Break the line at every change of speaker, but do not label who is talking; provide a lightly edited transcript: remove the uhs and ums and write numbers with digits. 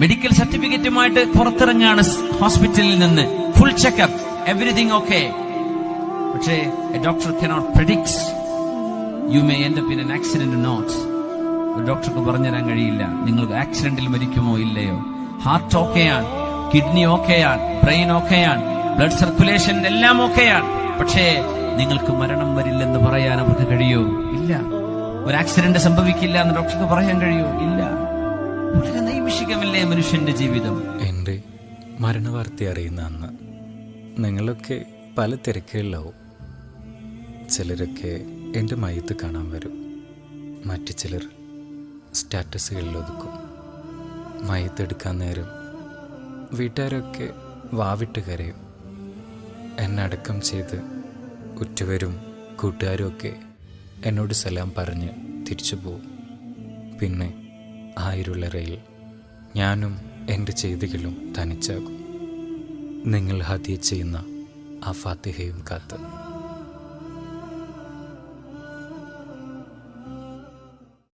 Medical സർട്ടിഫിക്കറ്റുമായിട്ട് പുറത്തിറങ്ങാണ് ഹോസ്പിറ്റലിൽ നിന്ന്. Full checkup, everything okay. പക്ഷേ a doctor cannot predict you may end up in an accident not. ഒരു ഡോക്ടർക്ക് പറഞ്ഞുതരാൻ കഴിയില്ല നിങ്ങൾക്ക് ആക്സിഡന്റിൽ മരിക്കുമോ ഇല്ലയോ. ഹാർട്ട് ഓക്കെയാണ്, കിഡ്നി ഓക്കെയാണ്, ബ്രെയിൻ ഓക്കെയാണ്, ബ്ലഡ് സർക്കുലേഷൻ എല്ലാം ഓക്കെയാണ്. പക്ഷേ നിങ്ങൾക്ക് മരണം വരില്ലെന്ന് പറയാൻ അവർക്ക് കഴിയോ? ഇല്ല. ഒരു ആക്സിഡന്റ് സംഭവിക്കില്ല എന്ന് ഡോക്ടർക്ക് പറയാൻ കഴിയോ? ഇല്ല. വളരെ നൈമിഷികമല്ലേ മനുഷ്യന്റെ ജീവിതം.
എൻ്റെ മരണവാർത്ത അറിയുന്ന അന്ന് നിങ്ങളൊക്കെ പല തിരക്കുകളിലാവും. ചിലരൊക്കെ എൻ്റെ മയ്യത്ത് കാണാൻ വരും, മറ്റു ചിലർ സ്റ്റാറ്റസുകളിൽ ഒതുക്കും. മയ്യത്തെടുക്കാൻ നേരം വീട്ടുകാരൊക്കെ വാവിട്ട് കരയും. എന്നടക്കം ചെയ്ത് ഉറ്റവരും കൂട്ടുകാരും ഒക്കെ എന്നോട് സലാം പറഞ്ഞ് തിരിച്ചു പോവും. പിന്നെ ആയിരുള്ളറയിൽ ഞാനും എൻ്റെ ചെയ്തികളും തനിച്ചാകും. നിങ്ങൾ ഹദിയ ചെയ്യുന്ന ആ ഫാത്തിഹയും കാത്ത്